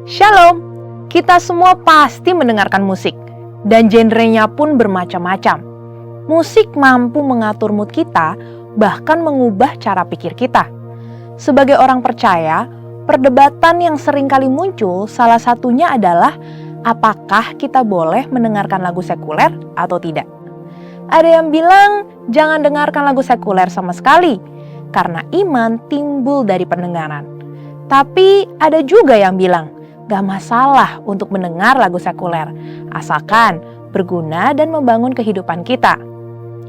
Shalom, kita semua pasti mendengarkan musik, dan genrenya pun bermacam-macam. Musik mampu mengatur mood kita, bahkan mengubah cara pikir kita. Sebagai orang percaya, perdebatan yang sering kali muncul salah satunya adalah apakah kita boleh mendengarkan lagu sekuler atau tidak. Ada yang bilang jangan dengarkan lagu sekuler sama sekali, karena iman timbul dari pendengaran. Tapi ada juga yang bilang, gak masalah untuk mendengar lagu sekuler, asalkan berguna dan membangun kehidupan kita.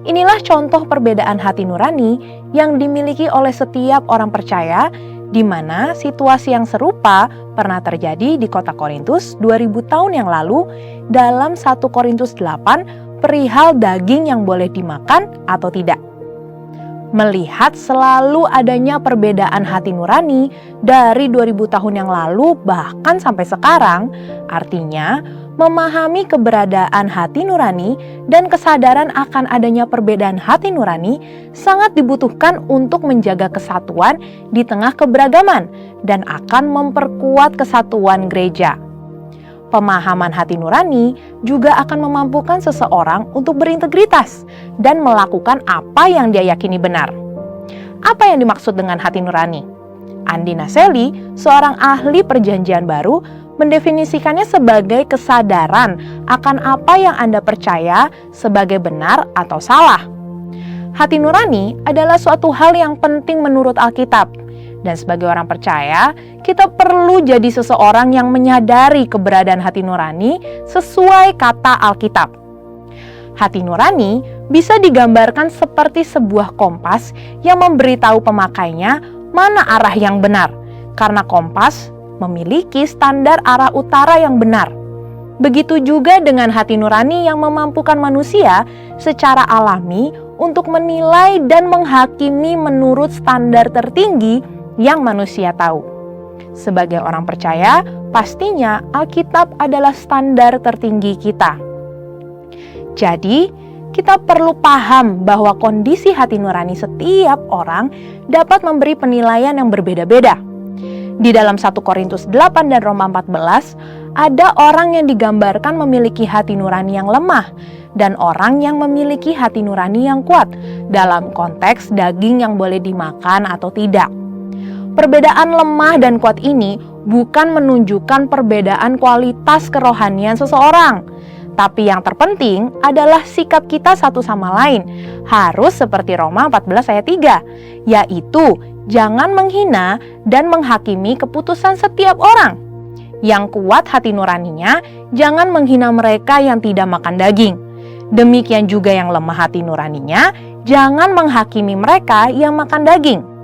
Inilah contoh perbedaan hati nurani yang dimiliki oleh setiap orang percaya, di mana situasi yang serupa pernah terjadi di kota Korintus 2000 tahun yang lalu dalam 1 Korintus 8 perihal daging yang boleh dimakan atau tidak. Melihat selalu adanya perbedaan hati nurani dari 2000 tahun yang lalu bahkan sampai sekarang, artinya memahami keberadaan hati nurani dan kesadaran akan adanya perbedaan hati nurani sangat dibutuhkan untuk menjaga kesatuan di tengah keberagaman dan akan memperkuat kesatuan gereja. Pemahaman hati nurani juga akan memampukan seseorang untuk berintegritas dan melakukan apa yang dia yakini benar. Apa yang dimaksud dengan hati nurani? Andi Naseli, seorang ahli perjanjian baru, mendefinisikannya sebagai kesadaran akan apa yang Anda percaya sebagai benar atau salah. Hati nurani adalah suatu hal yang penting menurut Alkitab. Dan sebagai orang percaya, kita perlu jadi seseorang yang menyadari keberadaan hati nurani sesuai kata Alkitab. Hati nurani bisa digambarkan seperti sebuah kompas yang memberitahu pemakainya mana arah yang benar, karena kompas memiliki standar arah utara yang benar. Begitu juga dengan hati nurani yang memampukan manusia secara alami untuk menilai dan menghakimi menurut standar tertinggi yang manusia tahu. Sebagai orang percaya, pastinya Alkitab adalah standar tertinggi kita. Jadi, kita perlu paham bahwa kondisi hati nurani setiap orang dapat memberi penilaian yang berbeda-beda. Di dalam 1 Korintus 8 dan Roma 14, ada orang yang digambarkan memiliki hati nurani yang lemah dan orang yang memiliki hati nurani yang kuat dalam konteks daging yang boleh dimakan atau tidak. Perbedaan lemah dan kuat ini bukan menunjukkan perbedaan kualitas kerohanian seseorang. Tapi yang terpenting adalah sikap kita satu sama lain. Harus seperti Roma 14 ayat 3, yaitu jangan menghina dan menghakimi keputusan setiap orang. Yang kuat hati nuraninya, jangan menghina mereka yang tidak makan daging. Demikian juga yang lemah hati nuraninya, jangan menghakimi mereka yang makan daging.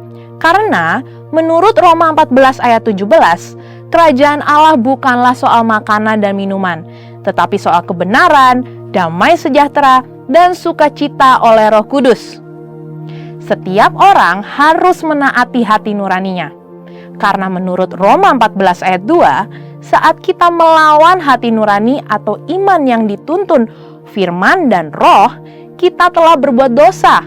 Karena menurut Roma 14 ayat 17, kerajaan Allah bukanlah soal makanan dan minuman, tetapi soal kebenaran, damai sejahtera, dan sukacita oleh Roh Kudus. Setiap orang harus menaati hati nuraninya. Karena menurut Roma 14 ayat 2, saat kita melawan hati nurani atau iman yang dituntun firman dan roh, kita telah berbuat dosa.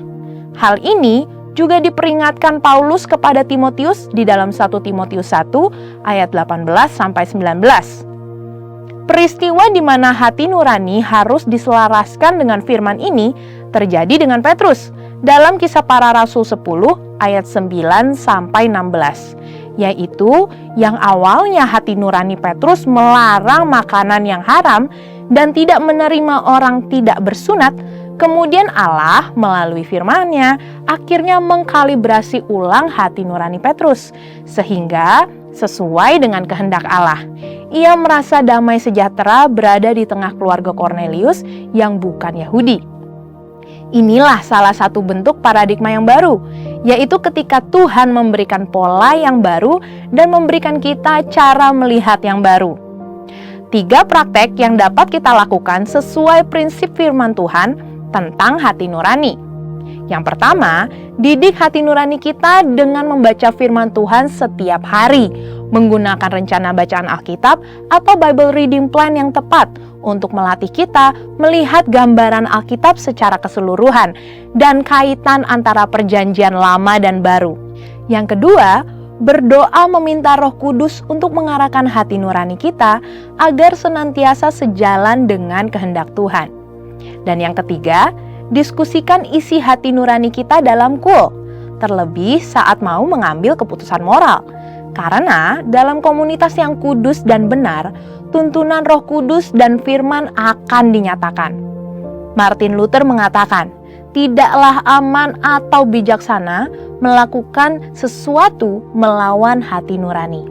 Hal ini juga diperingatkan Paulus kepada Timotius di dalam 1 Timotius 1 ayat 18-19. Peristiwa di mana hati nurani harus diselaraskan dengan firman ini terjadi dengan Petrus dalam Kisah Para Rasul 10 ayat 9-16, yaitu yang awalnya hati nurani Petrus melarang makanan yang haram dan tidak menerima orang tidak bersunat. Kemudian Allah melalui firman-Nya akhirnya mengkalibrasi ulang hati nurani Petrus sehingga sesuai dengan kehendak Allah. Ia merasa damai sejahtera berada di tengah keluarga Kornelius yang bukan Yahudi. Inilah salah satu bentuk paradigma yang baru, yaitu ketika Tuhan memberikan pola yang baru dan memberikan kita cara melihat yang baru. 3 praktek yang dapat kita lakukan sesuai prinsip firman Tuhan tentang hati nurani. Yang pertama, didik hati nurani kita dengan membaca firman Tuhan setiap hari, menggunakan rencana bacaan Alkitab atau Bible Reading Plan yang tepat untuk melatih kita melihat gambaran Alkitab secara keseluruhan dan kaitan antara perjanjian lama dan baru. Yang kedua, berdoa meminta Roh Kudus untuk mengarahkan hati nurani kita agar senantiasa sejalan dengan kehendak Tuhan. Dan yang ketiga, diskusikan isi hati nurani kita dalam kul, terlebih saat mau mengambil keputusan moral. Karena dalam komunitas yang kudus dan benar, tuntunan Roh Kudus dan firman akan dinyatakan. Martin Luther mengatakan, tidaklah aman atau bijaksana melakukan sesuatu melawan hati nurani.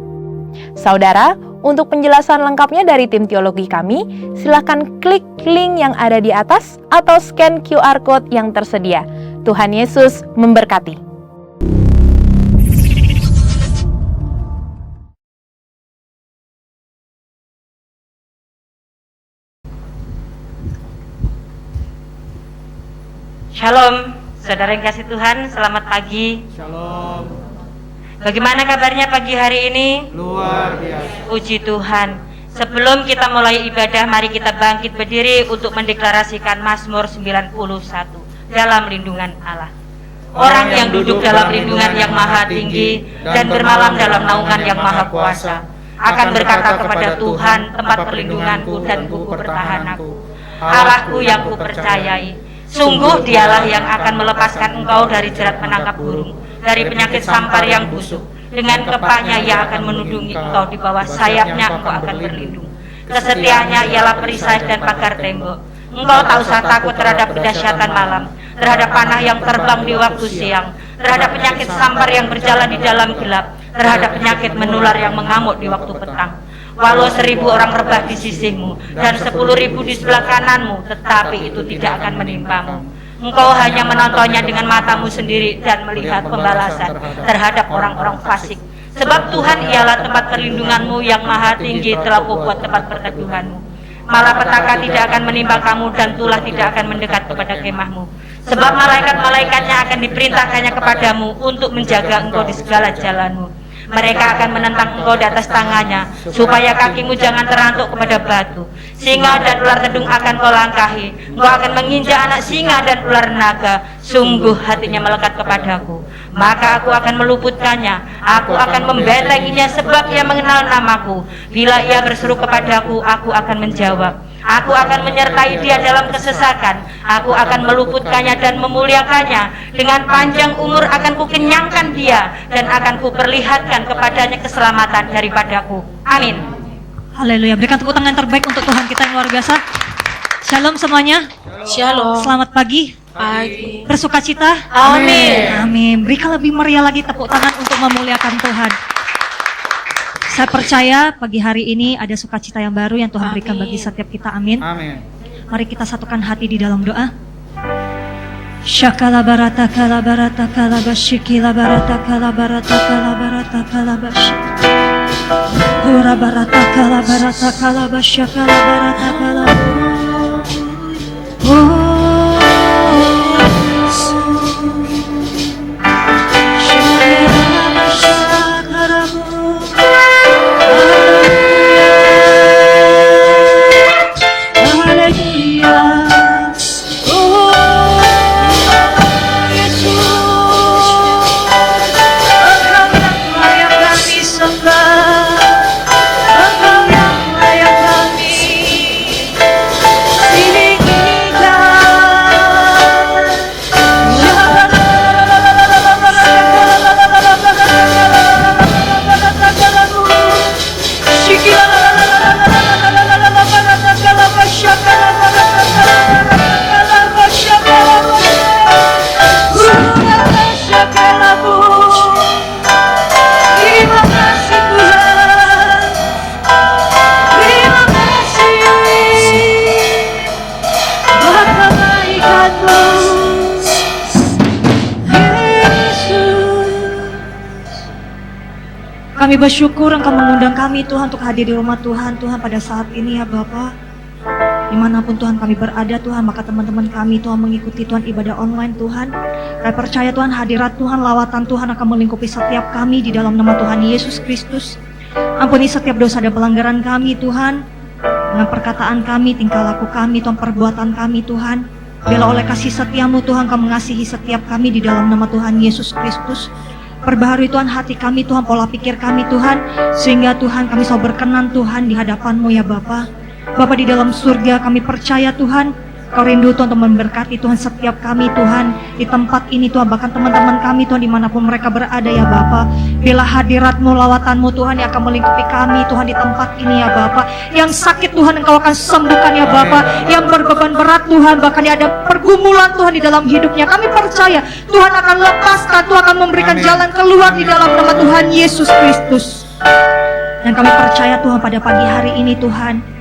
Saudara, untuk penjelasan lengkapnya dari tim teologi kami, silakan klik link yang ada di atas atau scan QR Code yang tersedia. Tuhan Yesus memberkati. Shalom, saudara yang kasih Tuhan, selamat pagi. Shalom. Bagaimana kabarnya pagi hari ini? Luar biasa. Puji Tuhan. Sebelum kita mulai ibadah, mari kita bangkit berdiri untuk mendeklarasikan Mazmur 91 dalam lindungan Allah. Orang yang duduk dalam lindungan yang maha tinggi dan bermalam dalam naungan yang maha kuasa akan berkata kepada Tuhan, tempat perlindunganku dan buku pertahananku, Allahku yang kupercayai. Sungguh dialah yang akan melepaskan engkau dari jerat penangkap burung, dari penyakit sampar yang busuk. Dengan kepaknya ia akan menudungi engkau, di bawah sayapnya engkau akan berlindung. Kesetiaannya ialah perisai dan pagar tembok. Engkau tak usah takut terhadap kedahsyatan malam, terhadap panah yang terbang di waktu siang, terhadap penyakit sampar yang berjalan di dalam gelap, terhadap penyakit menular yang mengamuk di waktu petang. Walau 1000 orang rebah di sisimu dan 10.000 di sebelah kananmu, tetapi itu tidak akan menimpamu. Engkau hanya menontonnya dengan matamu sendiri dan melihat pembalasan terhadap orang-orang fasik. Sebab Tuhan ialah tempat perlindunganmu, yang maha tinggi telah kubuat tempat perteduhanmu. Malapetaka tidak akan menimpa kamu dan tulah tidak akan mendekat kepada kemahmu. Sebab malaikat-malaikatnya akan diperintahkannya kepadamu untuk menjaga engkau di segala jalanmu. Mereka akan menentang engkau di atas tangannya, supaya kakimu jangan terantuk kepada batu. Singa dan ular tedung akan kau langkahi. Engkau akan menginjak anak singa dan ular naga. Sungguh hatinya melekat kepadaku, maka aku akan meluputkannya. Aku akan membentenginya, sebab ia mengenal namaku. Bila ia berseru kepadaku, aku akan menjawab. Aku akan menyertai dia dalam kesesakan. Aku akan meluputkannya dan memuliakannya. Dengan panjang umur akan kukenyangkan dia, dan akan kuperlihatkan kepadanya keselamatan daripadaku. Amin. Haleluya. Berikan tepuk tangan terbaik untuk Tuhan kita yang luar biasa. Shalom semuanya. Shalom. Selamat pagi. Pagi. Bersukacita. Amin. Amin. Berikan lebih meriah lagi tepuk tangan untuk memuliakan Tuhan. Saya percaya pagi hari ini ada sukacita yang baru yang Tuhan berikan bagi setiap kita. Amin. Amin. Mari kita satukan hati di dalam doa. Shakala barata kala barata kala bashikila barata kala barata kala barata kala bashi. Hura barata kala basyakala barata kala. Kami bersyukur Engkau mengundang kami Tuhan untuk hadir di rumah Tuhan pada saat ini ya Bapa. Dimanapun Tuhan kami berada Tuhan, maka teman-teman kami Tuhan mengikuti Tuhan ibadah online Tuhan. Kami percaya Tuhan hadirat Tuhan, lawatan Tuhan akan melingkupi setiap kami di dalam nama Tuhan Yesus Kristus. Ampuni setiap dosa dan pelanggaran kami Tuhan, dengan perkataan kami, tingkah laku kami Tuhan, perbuatan kami Tuhan. Bila oleh kasih setiamu Tuhan Kau mengasihi setiap kami di dalam nama Tuhan Yesus Kristus. Perbaharui Tuhan hati kami Tuhan, pola pikir kami Tuhan, sehingga Tuhan kami selalu berkenan Tuhan di hadapan-Mu ya Bapa. Bapa di dalam surga, kami percaya Tuhan, Kau rindu Tuhan untuk memberkati Tuhan setiap kami Tuhan di tempat ini Tuhan, bahkan teman-teman kami Tuhan dimanapun mereka berada ya Bapa. Bila hadirat-Mu, lawatan-Mu Tuhan yang akan melingkupi kami Tuhan di tempat ini ya Bapa. Yang sakit Tuhan Engkau akan sembuhkan ya Bapa. Yang berbeban berat Tuhan, bahkan ada pergumulan Tuhan di dalam hidupnya, kami percaya Tuhan akan lepaskan, Tuhan akan memberikan jalan keluar di dalam nama Tuhan Yesus Kristus. Dan kami percaya Tuhan pada pagi hari ini Tuhan,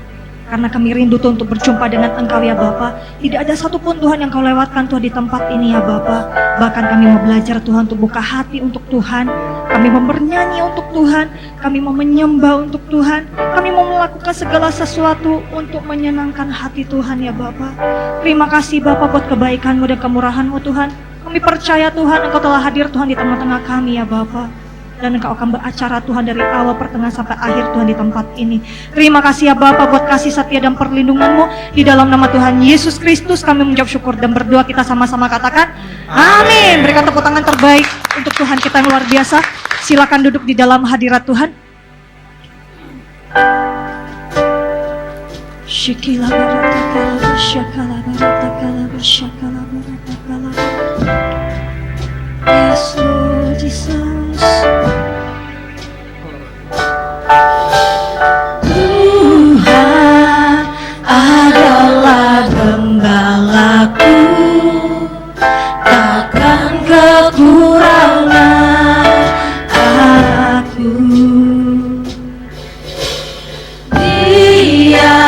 karena kami rindu Tuhan untuk berjumpa dengan Engkau ya Bapa. Tidak ada satupun Tuhan yang Kau lewatkan Tuhan di tempat ini ya Bapa. Bahkan kami mau belajar Tuhan untuk buka hati untuk Tuhan. Kami mau bernyanyi untuk Tuhan. Kami mau menyembah untuk Tuhan. Kami mau melakukan segala sesuatu untuk menyenangkan hati Tuhan ya Bapa. Terima kasih Bapa buat kebaikan-Mu dan kemurahan-Mu Tuhan. Kami percaya Tuhan Engkau telah hadir Tuhan di tengah-tengah kami ya Bapa. Dan Engkau akan beracara Tuhan dari awal, pertengahan sampai akhir Tuhan di tempat ini. Terima kasih ya Bapa buat kasih setia dan perlindungan-Mu. Di dalam nama Tuhan Yesus Kristus kami menjawab syukur dan berdoa, kita sama-sama katakan amin. Berikan tepuk tangan terbaik untuk Tuhan kita yang luar biasa. Silakan duduk di dalam hadirat Tuhan. Shikila baratakala basyakala baratakala basyakala baratakala. Yes Lord Jesus. Tuhan adalah gembalaku, takkan kekurangan aku. Dia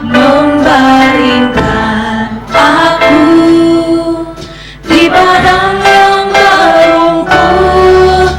membaringkan aku di padang yang berumput.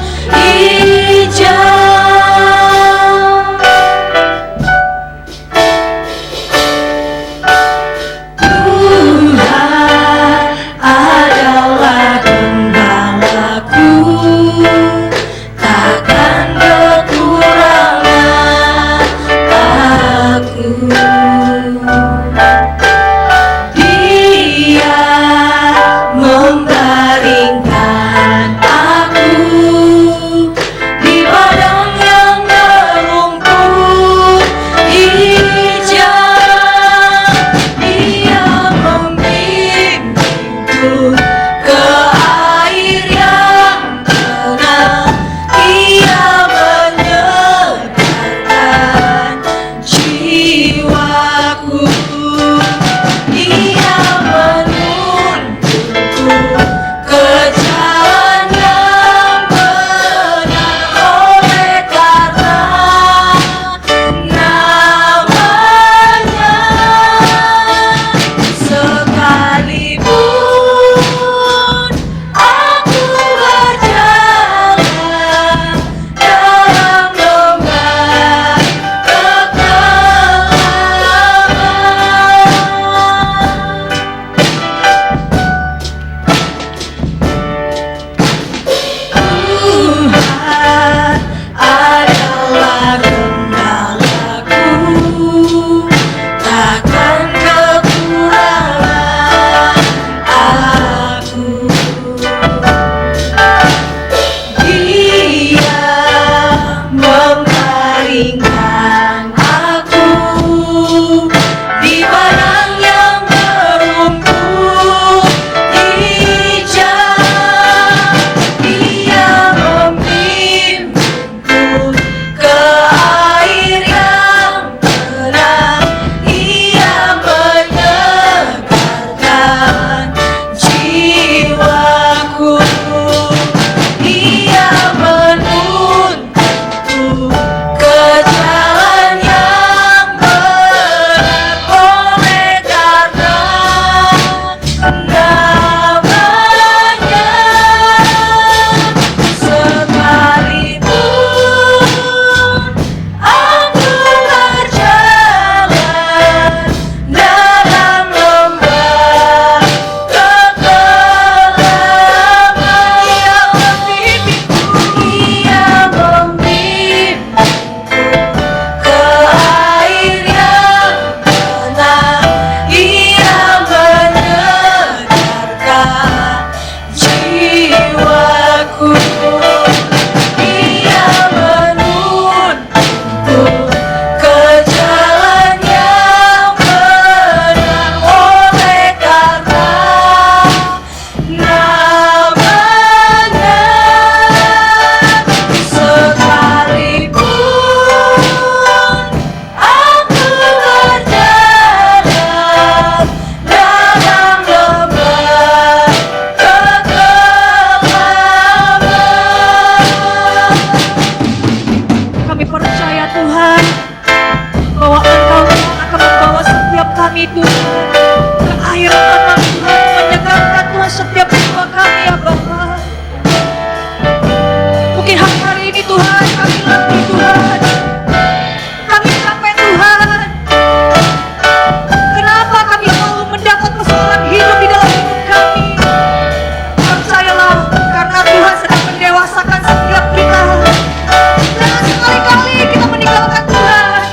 kami Tuhan. Keairahan Tuhan menyegarkan Tuhan setiap jiwa kami ya Bapa. Mungkin hari ini Tuhan kami latih Tuhan. Kami capek Tuhan. Kenapa kami selalu mendapat persoalan hidup di dalam hidup kami? Percayalah, karena Tuhan sedang mendewasakan setiap kita. Jangan sekali-kali kita meninggalkan Tuhan.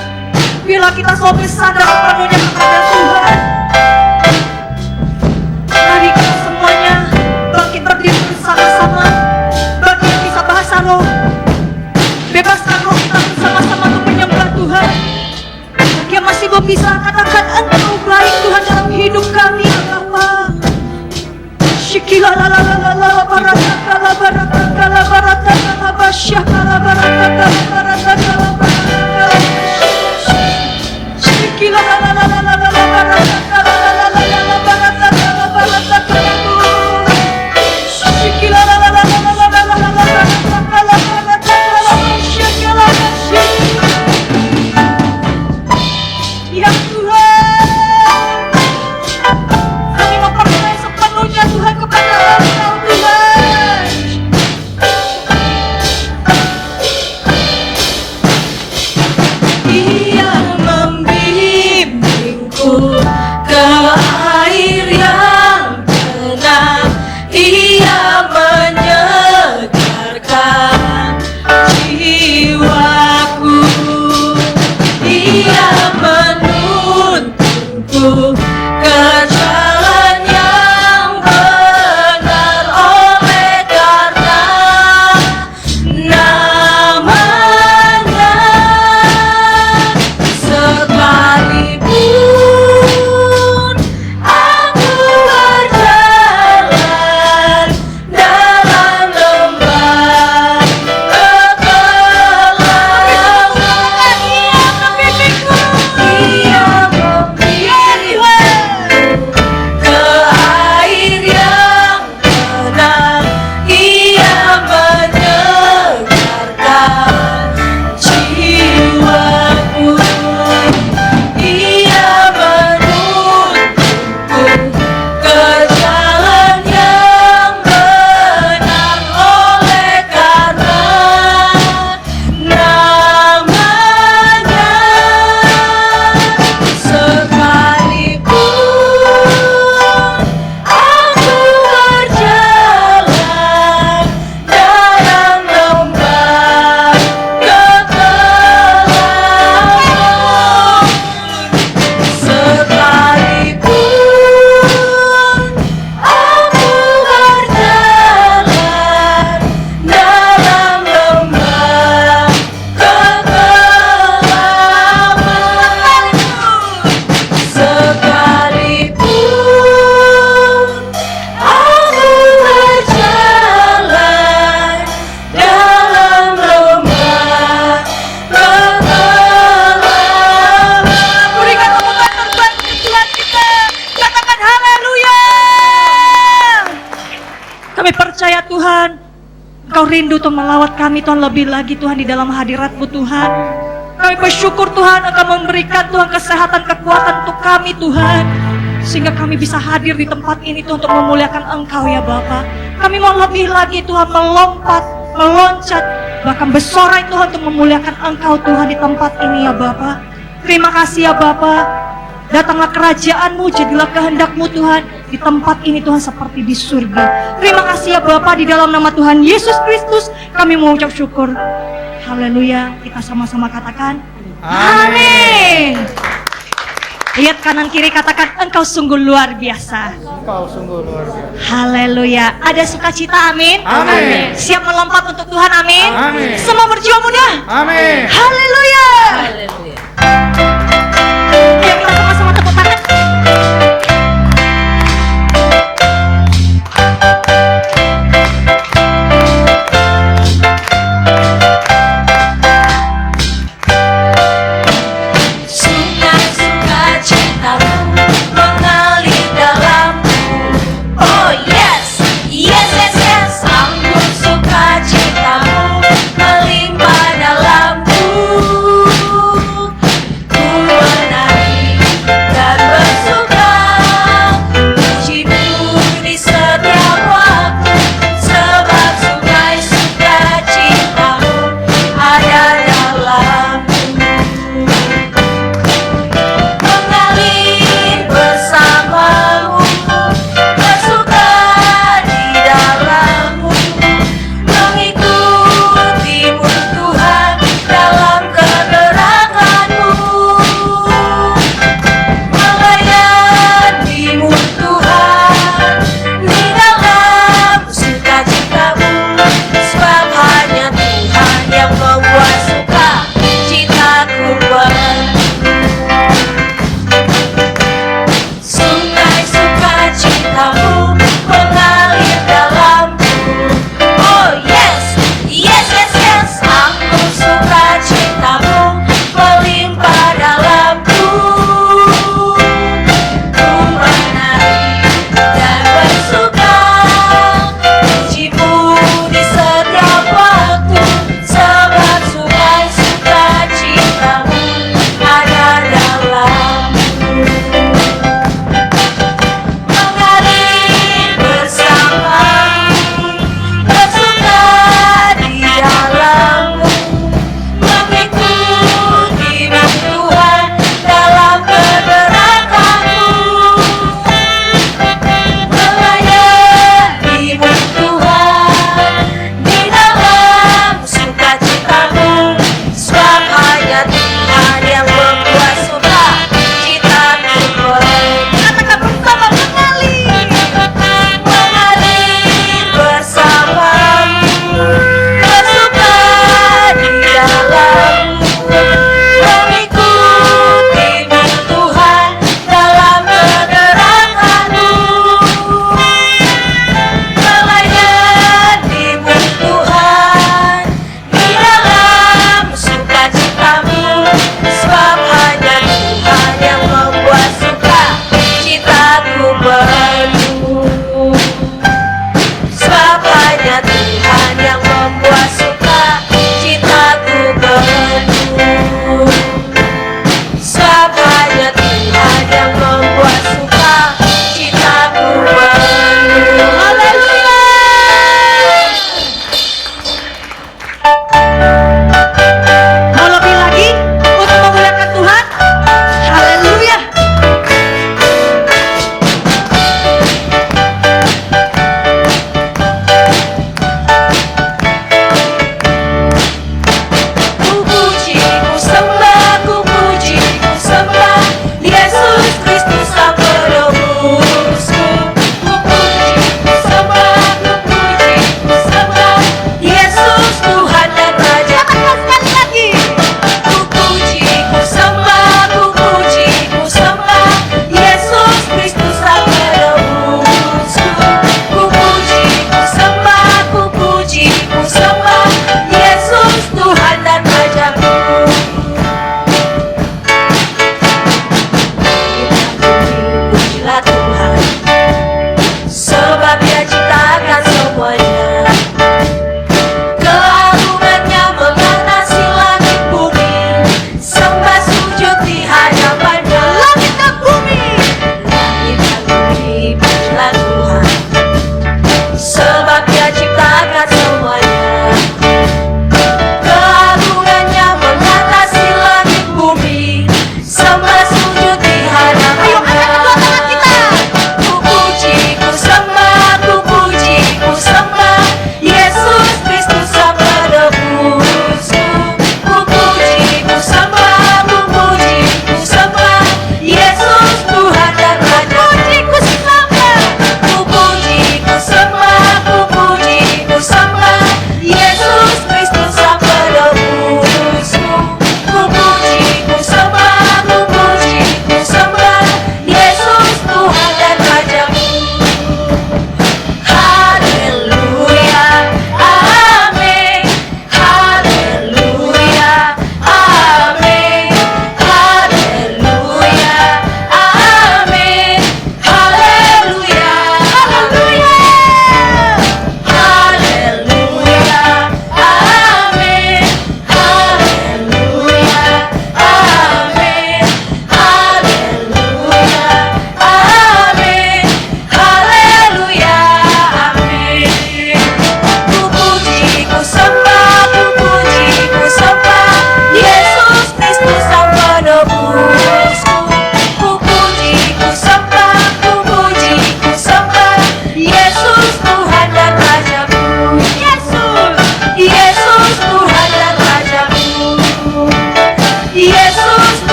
Bila kita selalu bersandar sepenuhnya kepada Tuhan. Mari kita semuanya bangkit berdiri bersama-sama. Bagi yang bisa bahasa roh, bebaskan roh kita bersama-sama untuk menyembah Tuhan. Bagi yang masih belum bisa, katakan Engkau baik Tuhan dalam hidup kami ya Bapa. Shikila la la la la la barataka la barataka la barataka la basyaka la barataka la barataka la barataka la Shikila la la la la la la barataka la la la la la barataka la barataka la Shikila la la la la la la la la barataka la barataka la basyaka la Ya Tuhan, kami mempercayai sepenuhnya Tuhan kepada Engkau Tuhan. Dia membimbingku ke air yang tenang. Ia menyegarkan jiwaku. Ia menuntunku ke jalan yang benar oleh karena namanya. Sekalipun aku berjalan dalam lembah kegelapan, Ia membimbingku. Ia membimbingku ke air yang tenang. Ia menyegarkan jiwaku. Ia menuntunku ke jalan yang benar oleh karena namanya. Sekalipun aku berjalan dalam lembah kegelapan, sekalipun aku berjalan dalam lembah kegelapan, sekalipun aku berjalan dalam lembah kegelapan. Berikan tepuk tangan bagi Tuhan kita. Katakan haleluya. Kami percaya Tuhan, Engkau rindu untuk melawat kami Tuhan lebih lagi Tuhan di dalam hadirat-Mu Tuhan. Kami bersyukur Tuhan Engkau memberikan Tuhan kesehatan, kekuatan untuk kami Tuhan. Sehingga kami bisa hadir di tempat ini Tuhan untuk memuliakan Engkau ya Bapa. Kami mau lebih lagi Tuhan melompat, meloncat, bahkan bersorai Tuhan untuk memuliakan Engkau Tuhan di tempat ini ya Bapa. Terima kasih ya Bapa. Datanglah kerajaan-Mu, jadilah kehendak-Mu Tuhan di tempat ini Tuhan seperti di surga. Terima kasih ya Bapa, di dalam nama Tuhan Yesus Kristus kami mengucap syukur. Haleluya. Kita sama-sama katakan amin. Lihat kanan kiri, katakan Engkau sungguh luar biasa. Engkau sungguh luar biasa. Haleluya. Ada sukacita, amin. Amin. Siap melompat untuk Tuhan, amin. Amin. Semua berjuang muda. Amin. Haleluya. Ayo kita sama-sama tepuk tangan. Sukacitamu melimpah dalamku.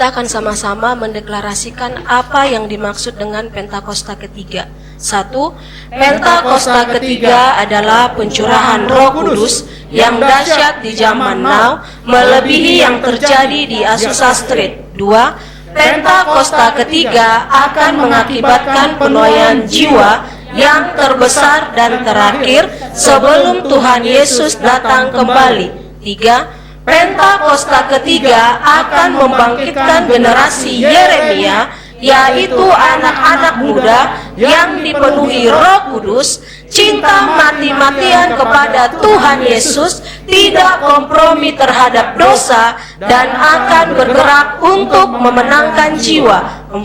kita akan sama-sama mendeklarasikan apa yang dimaksud dengan Pentakosta ketiga. 1. Pentakosta ketiga adalah pencurahan Roh Kudus yang dahsyat di zaman now, melebihi yang terjadi di Azusa Street. 2. Pentakosta ketiga akan mengakibatkan penuaian jiwa yang terbesar dan terakhir sebelum Tuhan Yesus datang kembali. 3. Pentakosta ketiga akan membangkitkan generasi Yeremia, yaitu anak-anak muda yang dipenuhi Roh Kudus, cinta mati-matian kepada Tuhan Yesus, tidak kompromi terhadap dosa, dan akan bergerak untuk memenangkan jiwa. 4.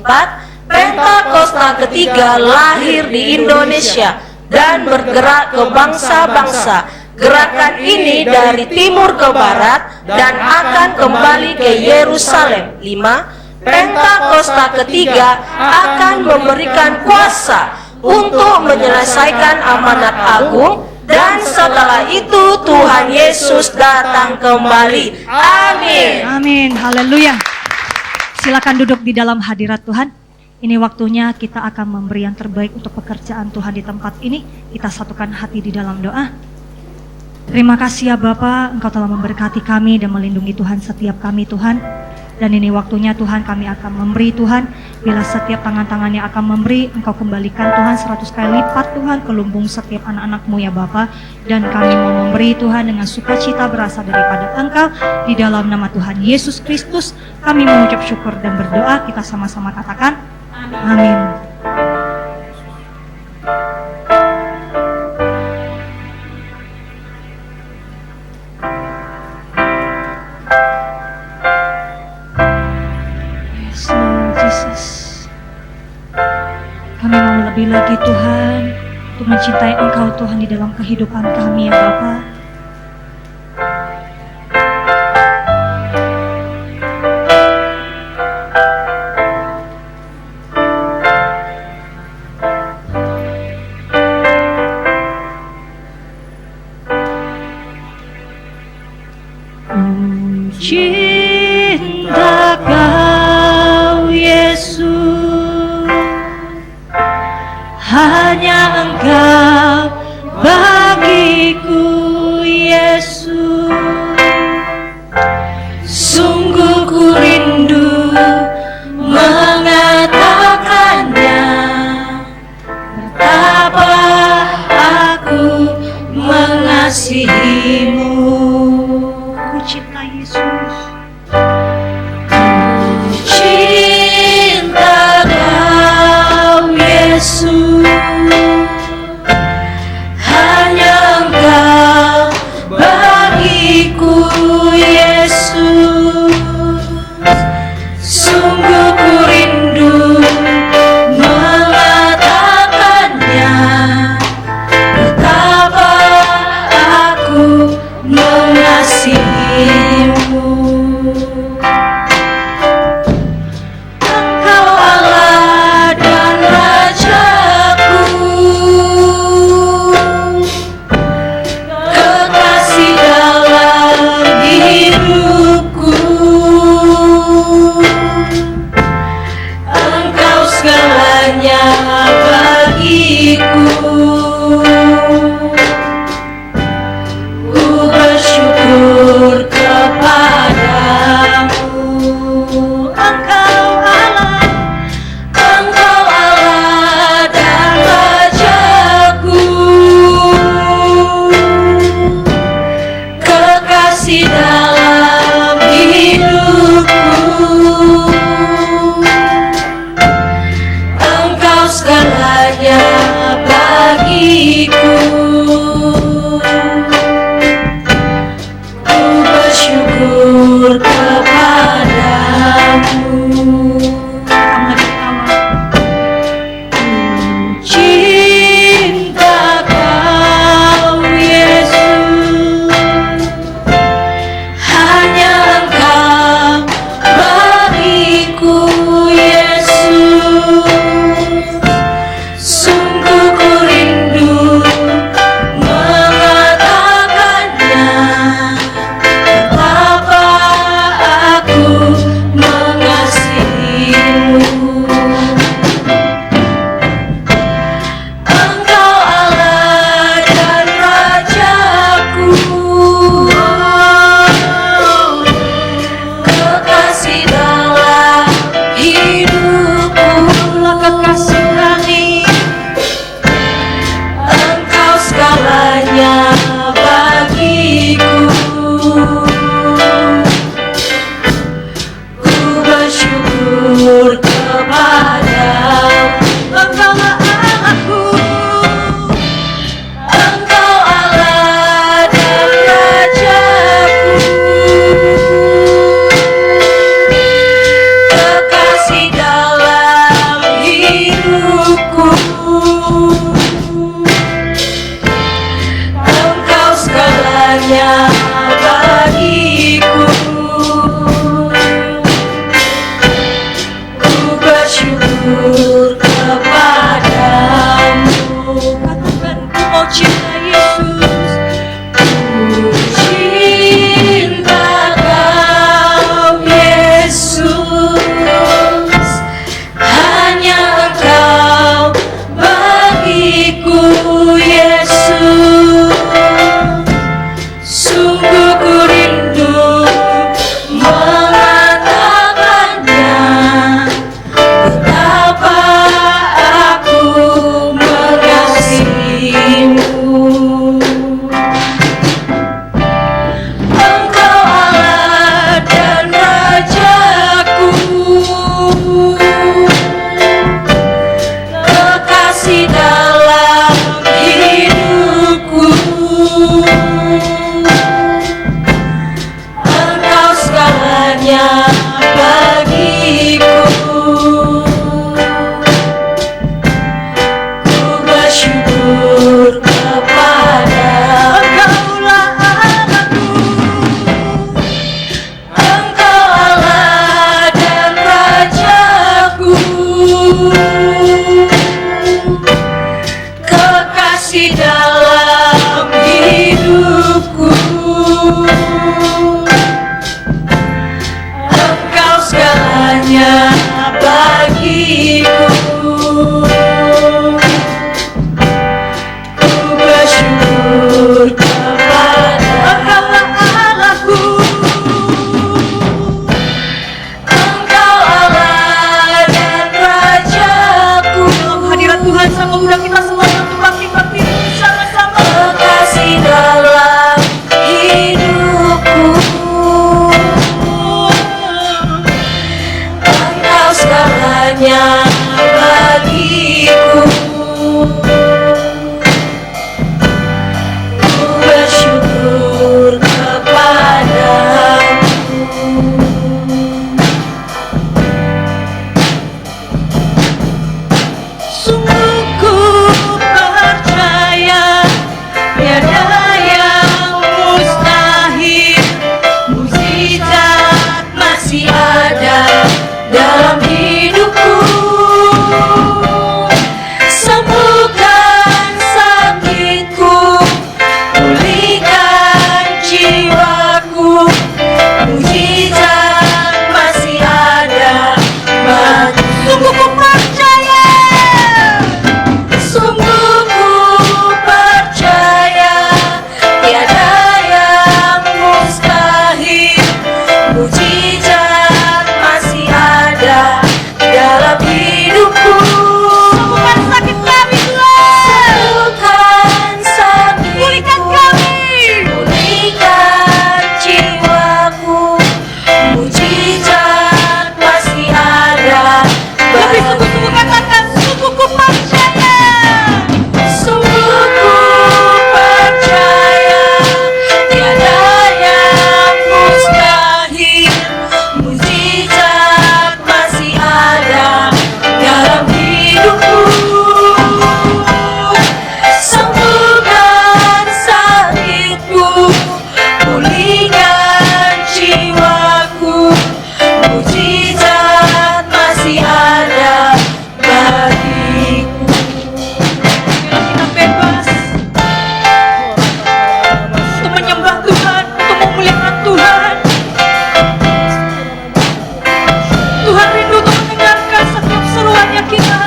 Pentakosta ketiga lahir di Indonesia dan bergerak ke bangsa-bangsa. Gerakan ini dari timur ke barat dan akan kembali ke Yerusalem. 5. Pentakosta ketiga akan memberikan kuasa untuk menyelesaikan amanat agung, dan setelah itu Tuhan Yesus datang kembali. Amin. Amin. Haleluya. Silakan duduk di dalam hadirat Tuhan. Ini waktunya kita akan memberi yang terbaik untuk pekerjaan Tuhan di tempat ini. Kita satukan hati di dalam doa. Terima kasih ya Bapa, Engkau telah memberkati kami dan melindungi Tuhan setiap kami Tuhan. Dan ini waktunya Tuhan kami akan memberi Tuhan. Bila setiap tangan-tangannya akan memberi, Engkau kembalikan Tuhan 100 kali lipat Tuhan ke lumbung setiap anak-anak-Mu ya Bapa. Dan kami mau memberi Tuhan dengan sukacita berasal daripada Engkau. Di dalam nama Tuhan Yesus Kristus kami mengucap syukur dan berdoa. Kita sama-sama katakan amin. Kami mau lebih lagi Tuhan untuk mencintai Engkau Tuhan di dalam kehidupan kami ya Bapa. Cinta Kau Yesus, hanya Engkau bagiku Yesus. Sungguh ku rindu mengatakannya, betapa aku mengasihimu. Ku cinta Yesus, ku cinta Kau Yesus, hanya Engkau bagiku Yesus. Sungguh ku rindu mengatakannya, betapa aku kasih dalam hidupku. Engkau segalanya bagiku. Ku bersyukur kepada Engkaulah Allahku. Engkau Allah dan Rajaku. Dalam hadirat Tuhan sama undang kita semua untuk bakti-bakti bersama-sama. Kasih dalam hidupku. Engkau segalanya bagiku. Ku bersyukur kepadamu. Sungguh ku percaya tiada yang mustahil. Mukjizat masih ada dalam hidupku. Sembuhkan sakitku, pulihkan jiwaku. Mukjizat masih ada bagiku. Sungguh ku percaya. Sungguh ku percaya tiada yang mustahil. Mukjizat masih ada dalam hidupku. Sembuhkan sakit kami Tuhan. Sembuhkan sakitku, Pulihkan kami. pulihkan jiwaku. Mukjizat masih ada Lebih bagiku. sungguh-sungguh katakan sungguh ku percaya. Sungguh ku percaya tiada yang mustahil. Mukjizat masih ada dalam hidupku. Sembuhkan sakitku, pulihkan jiwaku. Mukjizat masih ada bagiku. Kita bebas untuk menyembah Tuhan, untuk memuliakan Tuhan. Tuhan rindu untuk mendengarkan setiap seruannya kita.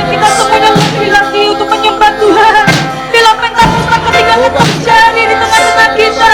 Kita semuanya lebih lagi untuk menyembah Tuhan. Bila Pentakosta ketinggalan terjadi di tengah-tengah kita.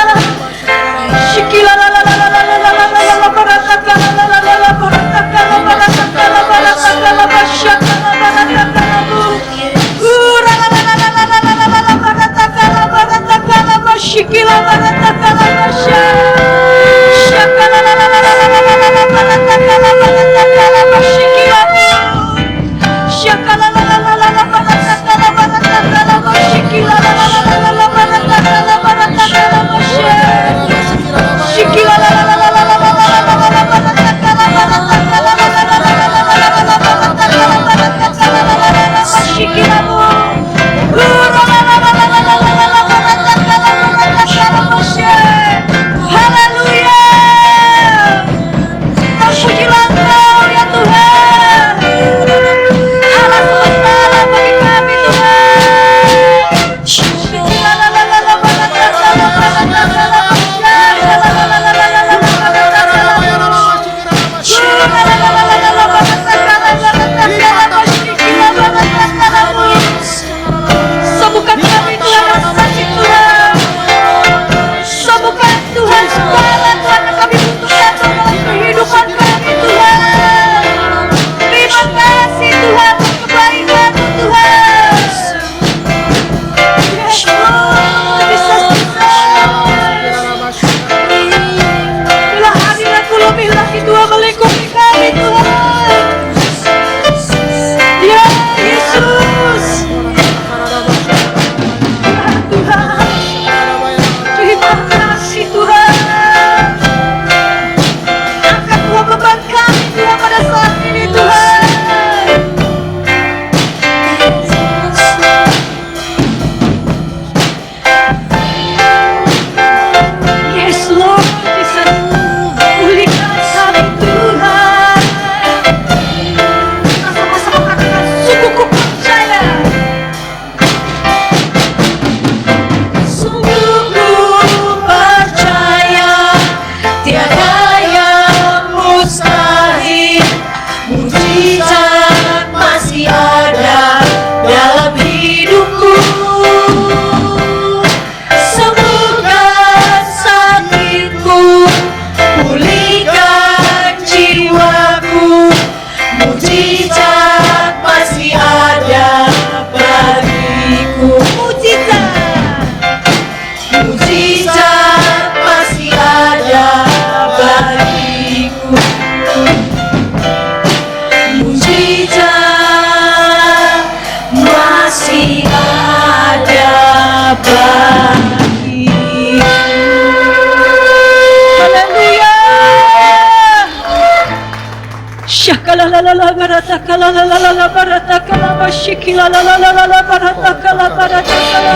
la la la barataka la la la la la barataka la bashiki la la la la la la barataka la barataka la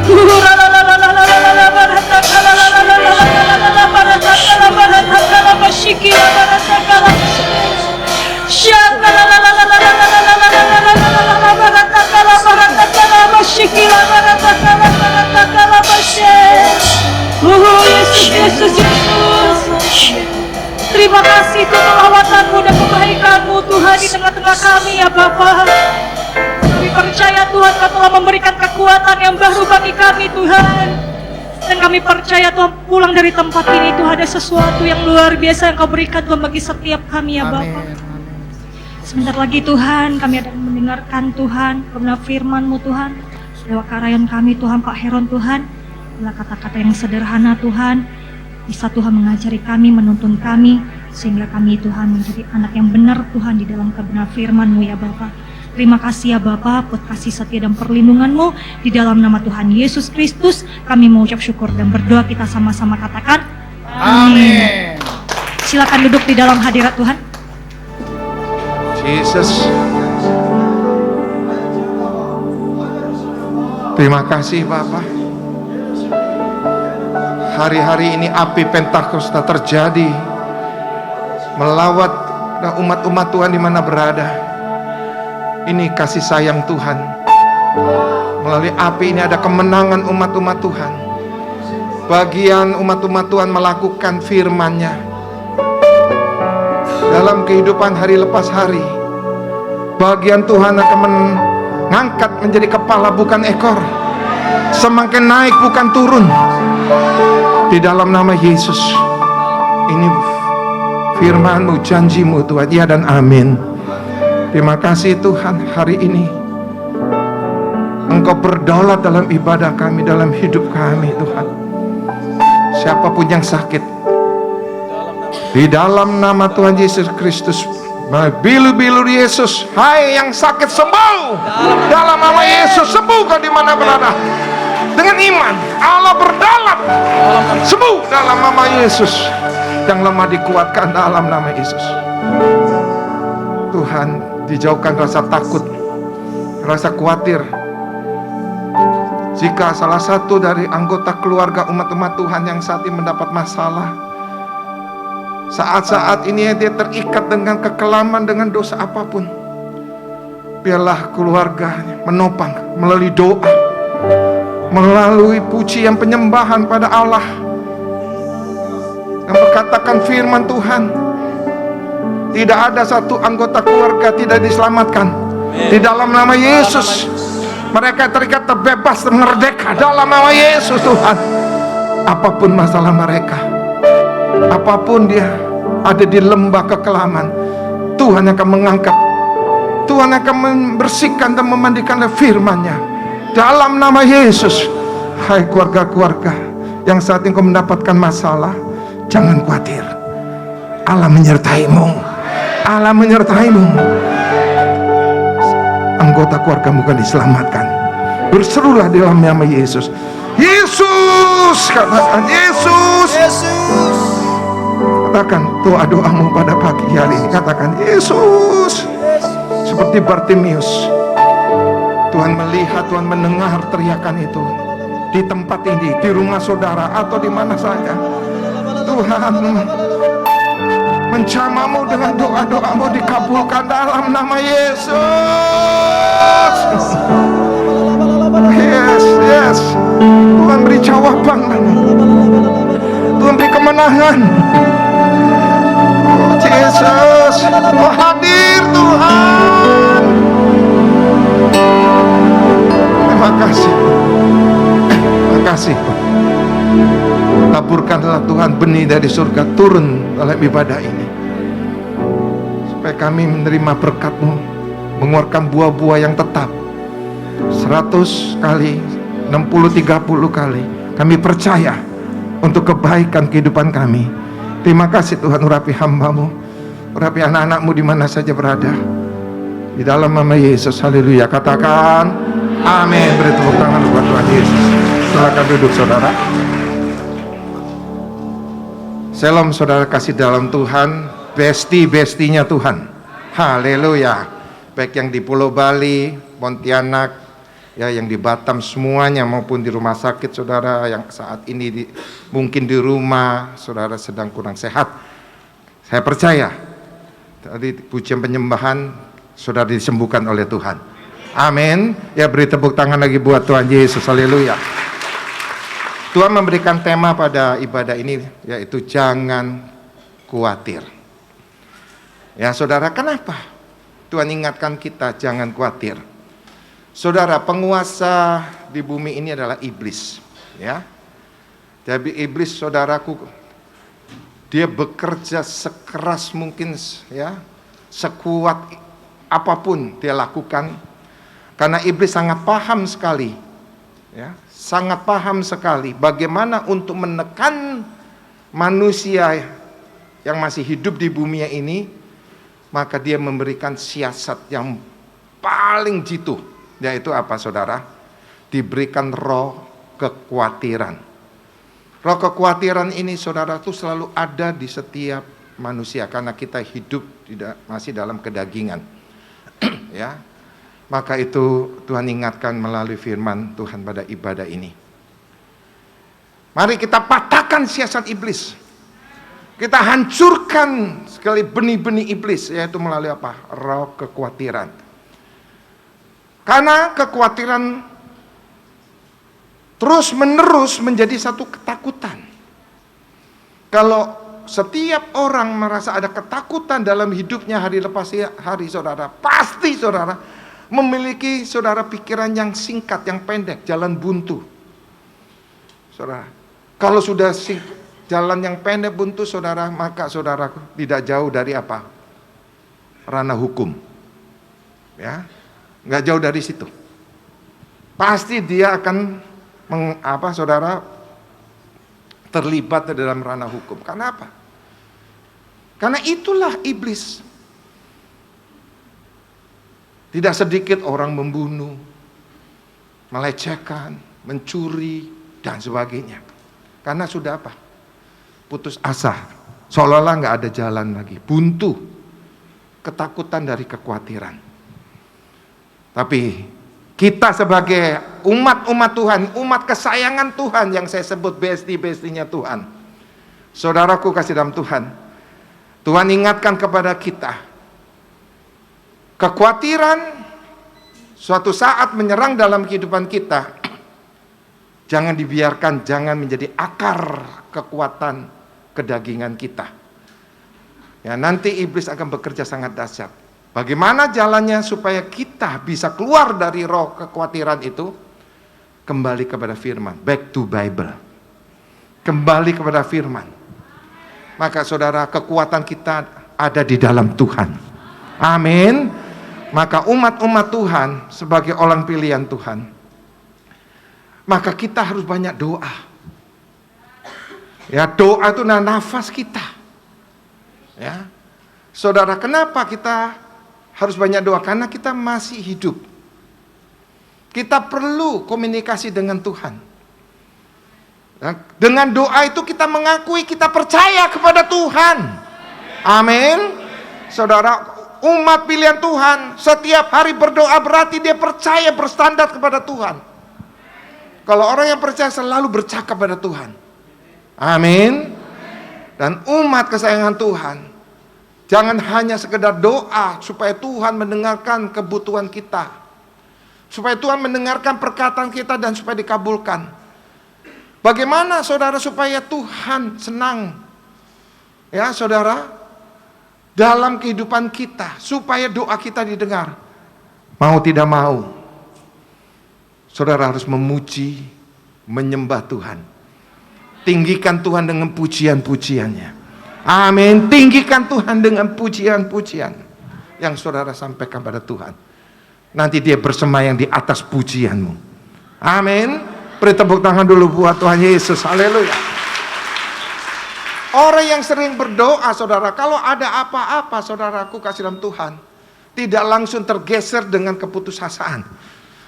Ura la la la la la la la barataka la la la la la la la barataka la barataka la bashiki la barataka la Shaka la la la la la la la la la la la la barataka la bashiki la barataka la barataka la bashe Yesus, Yesus, Yesus. Terima kasih Tuhan lawatanmu dan kebaikanmu Tuhan di tengah-tengah kami ya Bapa. Kami percaya Tuhan Kau telah memberikan kekuatan yang baru bagi kami Tuhan. Dan kami percaya Tuhan pulang dari tempat ini Tuhan ada sesuatu yang luar biasa yang Kau berikan Tuhan bagi setiap kami ya Bapa. Sebentar lagi Tuhan kami akan mendengarkan Tuhan kebenaran firman-Mu Tuhan. Lewat karyan kami Tuhan Pak Heron Tuhan. Bila kata-kata yang sederhana Tuhan bisa Tuhan mengajari kami, menuntun kami sehingga kami Tuhan menjadi anak yang benar Tuhan di dalam kebenaran firman-Mu ya Bapa. Terima kasih ya Bapa buat kasih setia dan perlindungan-Mu di dalam nama Tuhan Yesus Kristus. Kami mengucap syukur dan berdoa kita sama-sama katakan amin. Silakan duduk di dalam hadirat Tuhan. Jesus. Terima kasih Bapak. Hari-hari ini api Pentakosta terjadi melawat umat-umat Tuhan di mana berada. Ini kasih sayang Tuhan. Melalui api ini ada kemenangan umat-umat Tuhan. Bagian umat-umat Tuhan melakukan firman-Nya dalam kehidupan hari lepas hari. Bagian Tuhan akan mengangkat menjadi kepala bukan ekor, semakin naik bukan turun. Di dalam nama Yesus, ini firman-Mu, janji-Mu Tuhan, ya dan amin. Terima kasih Tuhan, hari ini Engkau berdaulat dalam ibadah kami, dalam hidup kami Tuhan. Siapapun yang sakit, di dalam nama Tuhan Yesus Kristus, bilu-bilu Yesus, hai yang sakit sembuh, dalam nama Yesus sembuh kau di mana berada. Dengan iman, Allah berdaulat, sembuh dalam nama Yesus. Yang lemah dikuatkan dalam nama Yesus. Tuhan, dijauhkan rasa takut, rasa khawatir. Jika salah satu dari anggota keluarga umat-umat Tuhan yang saat ini mendapat masalah, saat-saat ini dia terikat dengan kekelaman, dengan dosa apapun, biarlah keluarganya menopang melalui doa, melalui pujian penyembahan pada Allah, dan berkatakan firman Tuhan. Tidak ada satu anggota keluarga tidak diselamatkan di dalam nama Yesus. Mereka terikat, terbebas, merdeka dalam nama Yesus Tuhan. Apapun masalah mereka, apapun dia ada di lembah kekelaman, Tuhan akan mengangkat, Tuhan akan membersihkan dan memandikan firman-Nya dalam nama Yesus. Hai keluarga-keluarga yang saat ini kau mendapatkan masalah, jangan khawatir. Allah menyertai-Mu. Allah menyertai-Mu. Anggota keluargamu akan diselamatkan. Berserulah di dalam nama Yesus. Yesus, katakan Yesus. Yesus. Katakan doa-doamu pada pagi hari ini. Katakan Yesus. Seperti Bartimius, Tuhan melihat, Tuhan mendengar teriakan itu di tempat ini, di rumah saudara atau di mana saja. Tuhan menjamamu dengan doa-doamu dikabulkan dalam nama Yesus. Yes, yes. Tuhan beri jawaban, Tuhan beri kemenangan. Yesus, oh, hadir Tuhan. Terima kasih. Terima kasih. Taburkanlah Tuhan benih dari surga turun dalam ibadah ini, supaya kami menerima berkat-Mu, mengeluarkan buah-buah yang tetap 100 kali, 60, 30 kali. Kami percaya untuk kebaikan kehidupan kami. Terima kasih Tuhan, urapi hamba-Mu, urapi anak-anak-Mu di mana saja berada. Di dalam nama Yesus, haleluya. Katakan amin. Beri tepuk tangan buat Tuhan Yesus. Silakan duduk saudara. Shalom saudara kasih dalam Tuhan, besti-bestinya Tuhan. Haleluya. Baik yang di Pulau Bali, Pontianak, ya yang di Batam semuanya, maupun di rumah sakit saudara yang saat ini mungkin di rumah saudara sedang kurang sehat. Saya percaya tadi pujian penyembahan saudara disembuhkan oleh Tuhan. Amin. Ya, beri tepuk tangan lagi buat Tuhan Yesus. Haleluya. Tuhan memberikan tema pada ibadah ini, yaitu jangan khawatir. Ya saudara, kenapa Tuhan ingatkan kita jangan khawatir? Saudara, penguasa di bumi ini adalah iblis, ya. Jadi iblis, saudaraku, dia bekerja sekeras mungkin, ya, sekuat apapun dia lakukan, karena iblis sangat paham sekali, ya, sangat paham sekali bagaimana untuk menekan manusia yang masih hidup di bumi ini. Maka dia memberikan siasat yang paling jitu, yaitu apa saudara? Diberikan roh kekhawatiran. Roh kekhawatiran ini saudara itu selalu ada di setiap manusia, karena kita hidup masih dalam kedagingan. Ya, maka itu Tuhan ingatkan melalui firman Tuhan pada ibadah ini. Mari kita patahkan siasat iblis. Kita hancurkan sekali benih-benih iblis, yaitu melalui apa? Roh kekhawatiran. Karena kekhawatiran terus menerus menjadi satu ketakutan. Kalau setiap orang merasa ada ketakutan dalam hidupnya hari lepas hari, saudara, pasti saudara memiliki saudara pikiran yang singkat, yang pendek, jalan buntu. Saudara, kalau sudah jalan yang pendek buntu saudara, maka saudara tidak jauh dari apa? Ranah hukum. Ya, nggak jauh dari situ. Pasti dia akan saudara terlibat dalam ranah hukum. Karena apa? Karena itulah iblis. Tidak sedikit orang membunuh, melecehkan, mencuri dan sebagainya. Karena sudah apa? Putus asa, seolah-olah nggak ada jalan lagi, buntu, ketakutan dari kekhawatiran. Tapi kita sebagai umat Tuhan, umat kesayangan Tuhan yang saya sebut besti-bestinya Tuhan, saudaraku kasih dalam Tuhan, Tuhan ingatkan kepada kita, kekhawatiran suatu saat menyerang dalam kehidupan kita, jangan dibiarkan, jangan menjadi akar kekuatan kedagingan kita. Ya, nanti iblis akan bekerja sangat dahsyat. Bagaimana jalannya supaya kita bisa keluar dari roh kekhawatiran itu? Kembali kepada firman, back to Bible. Kembali kepada firman. Maka saudara, kekuatan kita ada di dalam Tuhan. Amin. Maka umat-umat Tuhan sebagai orang pilihan Tuhan, maka kita harus banyak doa. Ya, doa itu nafas kita. Ya, saudara, kenapa kita harus banyak doa? Karena kita masih hidup. Kita perlu komunikasi dengan Tuhan. Nah, dengan doa itu kita mengakui kita percaya kepada Tuhan. Amin. Saudara, umat pilihan Tuhan setiap hari berdoa berarti dia percaya, berstandar kepada Tuhan. Kalau orang yang percaya selalu bercakap pada Tuhan. Amin. Dan umat kesayangan Tuhan, jangan hanya sekedar doa supaya Tuhan mendengarkan kebutuhan kita, supaya Tuhan mendengarkan perkataan kita dan supaya dikabulkan. Bagaimana saudara supaya Tuhan senang, ya saudara, dalam kehidupan kita, supaya doa kita didengar? Mau tidak mau, saudara harus memuji, menyembah Tuhan. Tinggikan Tuhan dengan pujian-pujiannya. Amin. Tinggikan Tuhan dengan pujian-pujian yang saudara sampaikan pada Tuhan. Nanti dia bersemayam di atas pujianmu. Amin. Beri tepuk tangan dulu buat Tuhan Yesus. Haleluya. Orang yang sering berdoa, saudara, kalau ada apa-apa, saudaraku kasih dalam Tuhan, tidak langsung tergeser dengan keputusasaan.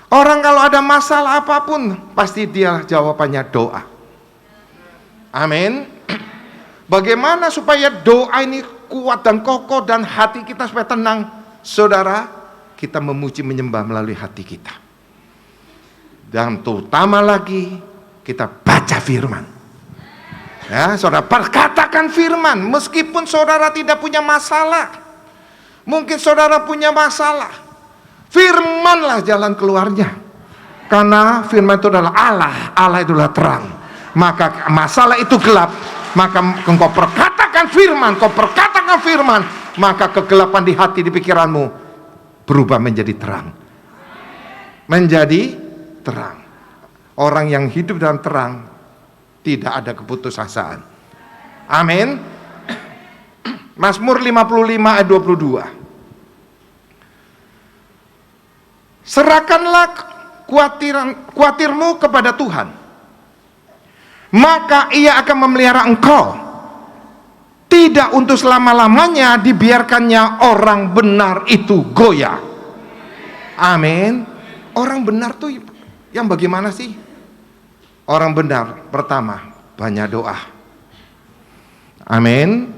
Orang kalau ada masalah apapun, pasti dia jawabannya doa. Amin. Bagaimana supaya doa ini kuat dan kokoh dan hati kita supaya tenang? saudara, kita memuji menyembah melalui hati kita. Dan terutama lagi, kita baca firman. Ya, saudara, perkatakan firman. Meskipun saudara tidak punya masalah, mungkin saudara punya masalah, firmanlah jalan keluarnya. Karena firman itu adalah Allah, Allah itu adalah terang. Maka masalah itu gelap, maka engkau perkatakan firman, kau perkatakan firman, maka kegelapan di hati, di pikiranmu berubah menjadi terang. Menjadi terang. Orang yang hidup dalam terang tidak ada keputusasaan. Amin. Mazmur 55 ayat 22. Serahkanlah kuatirmu kepada Tuhan, maka Ia akan memelihara engkau. Tidak untuk selama-lamanya dibiarkannya orang benar itu goyah. Amin. Orang benar tuh yang bagaimana sih? Orang benar pertama banyak doa. Amin.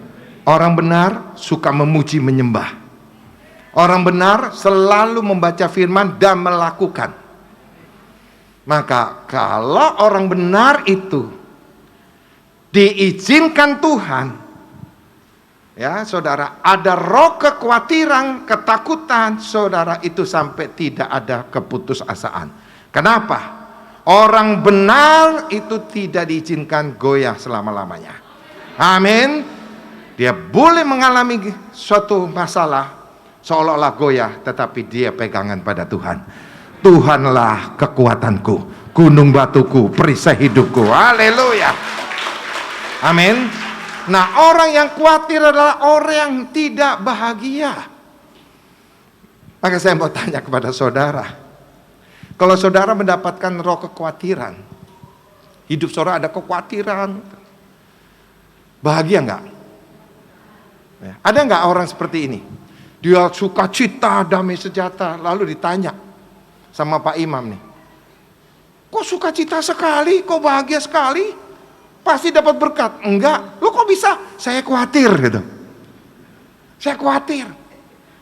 Orang benar suka memuji menyembah. Orang benar selalu membaca firman dan melakukan. Maka kalau orang benar itu diizinkan Tuhan, ya saudara, ada roh kekhawatiran, ketakutan, saudara, itu sampai tidak ada keputusasaan. Kenapa? Orang benar itu tidak diizinkan goyah selama-lamanya. Amin. Dia boleh mengalami suatu masalah seolah-olah goyah, tetapi dia pegangan pada Tuhan. Tuhanlah kekuatanku, gunung batuku, perisai hidupku. Haleluya. Amin. Nah, orang yang khawatir adalah orang yang tidak bahagia. Maka saya mau tanya kepada saudara, kalau saudara mendapatkan roh kekhawatiran, hidup saudara ada kekhawatiran, bahagia enggak? Ya. Ada enggak orang seperti ini? Dia sukacita, damai sejahtera, lalu ditanya sama Pak Imam nih, kok sukacita sekali, kok bahagia sekali, pasti dapat berkat. Enggak, lu kok bisa? Saya khawatir gitu. Saya khawatir,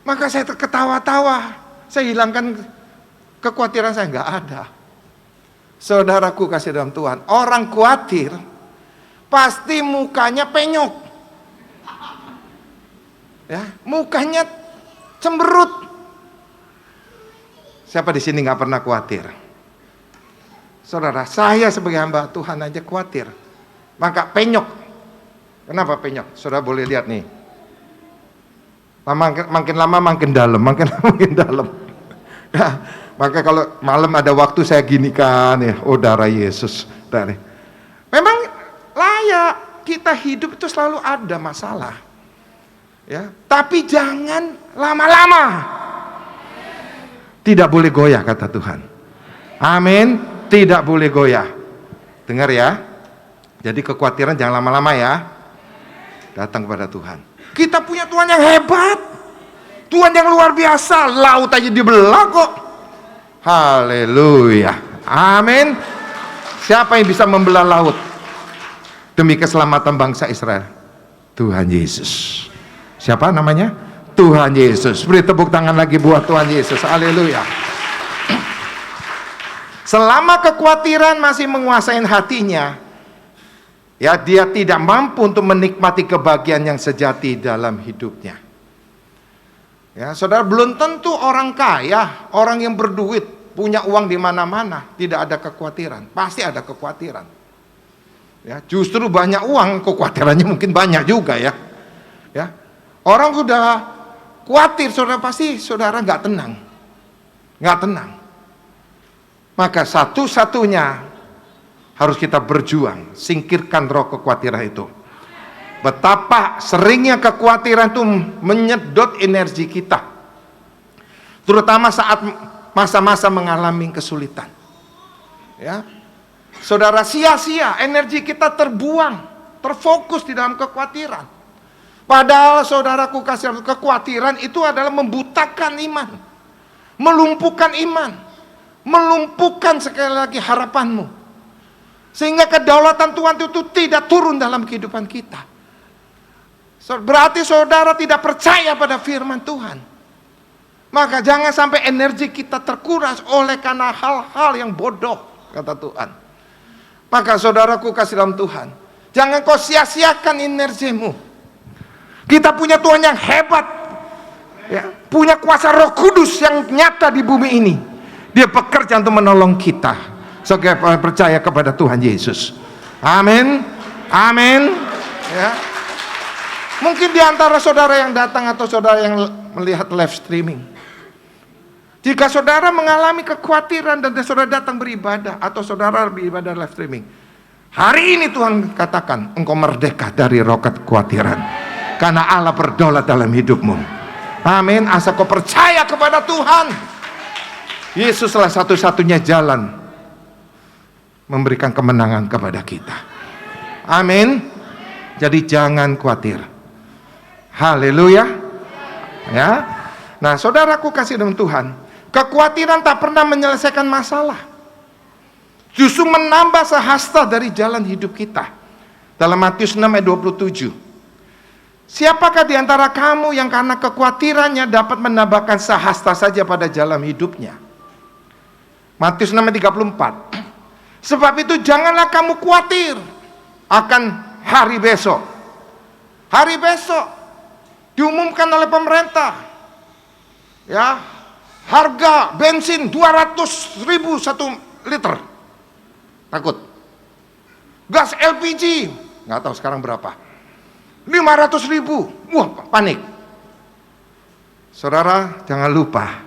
maka saya terketawa-tawa, saya hilangkan kekhawatiran saya. Enggak ada. Saudaraku kasih dalam Tuhan, orang khawatir pasti mukanya penyok, ya, mukanya cemberut. Siapa di sini nggak pernah khawatir? Saudara, saya sebagai hamba Tuhan aja khawatir. Maka penyok. Kenapa penyok? Saudara boleh lihat nih. Makin lama makin dalam, makin lama makin dalam. Ya, maka kalau malam ada waktu saya gini kan ya, oh darah Yesus. Memang layak, kita hidup itu selalu ada masalah. Ya, tapi jangan lama-lama. Tidak boleh goyah kata Tuhan. Amin. Tidak boleh goyah. Dengar ya. Jadi kekhawatiran jangan lama-lama ya. Datang kepada Tuhan. Kita punya Tuhan yang hebat, Tuhan yang luar biasa. Laut aja dibelah kok. Haleluya. Amin. Siapa yang bisa membelah laut demi keselamatan bangsa Israel? Tuhan Yesus. Siapa namanya? Tuhan Yesus. Beri tepuk tangan lagi buat Tuhan Yesus. Haleluya. Selama kekhawatiran masih menguasai hatinya, ya, dia tidak mampu untuk menikmati kebahagiaan yang sejati dalam hidupnya. Ya, saudara, belum tentu orang kaya, orang yang berduit, punya uang di mana-mana, tidak ada kekhawatiran. Pasti ada kekhawatiran. Ya, justru banyak uang, kekhawatirannya mungkin banyak juga ya. Ya, orang sudah khawatir, saudara, pasti saudara nggak tenang, nggak tenang. Maka satu-satunya harus kita berjuang, singkirkan roh kekhawatiran itu. Betapa seringnya kekhawatiran itu menyedot energi kita, terutama saat masa-masa mengalami kesulitan. Ya, saudara, sia-sia energi kita terbuang, terfokus di dalam kekhawatiran. Padahal saudaraku kasih, kekhawatiran itu adalah membutakan iman, melumpuhkan iman, melumpuhkan sekali lagi harapanmu, sehingga kedaulatan Tuhan itu tidak turun dalam kehidupan kita. Berarti saudara tidak percaya pada firman Tuhan. Maka jangan sampai energi kita terkuras oleh karena hal-hal yang bodoh, kata Tuhan. Maka saudaraku kasih dalam Tuhan, jangan kau sia-siakan energimu. Kita punya Tuhan yang hebat, ya, punya kuasa Roh Kudus yang nyata di bumi ini. Dia bekerja untuk menolong kita sebagai percaya kepada Tuhan Yesus. Amin, amin. Ya. Mungkin di antara saudara yang datang atau saudara yang melihat live streaming, jika saudara mengalami kekhawatiran dan saudara datang beribadah atau saudara beribadah live streaming, hari ini Tuhan katakan engkau merdeka dari roh kekhawatiran, karena Allah berdaulat dalam hidupmu. Amin. Asal kau percaya kepada Tuhan, Yesuslah satu-satunya jalan memberikan kemenangan kepada kita. Amin. Jadi jangan khawatir. Haleluya. Ya. Nah, saudaraku kasih dalam Tuhan, kekhawatiran tak pernah menyelesaikan masalah. Justru menambah sehasta dari jalan hidup kita. Dalam Matius 6 ayat 27. Siapakah di antara kamu yang karena kekhawatirannya dapat menambahkan sehasta saja pada jalan hidupnya? Matius 6 ayat 34. Sebab itu janganlah kamu khawatir akan hari besok. Hari besok diumumkan oleh pemerintah, ya, harga bensin 200.000 1 liter. Takut. Gas LPG nggak tahu sekarang berapa, 500.000. Wah, panik. Saudara, jangan lupa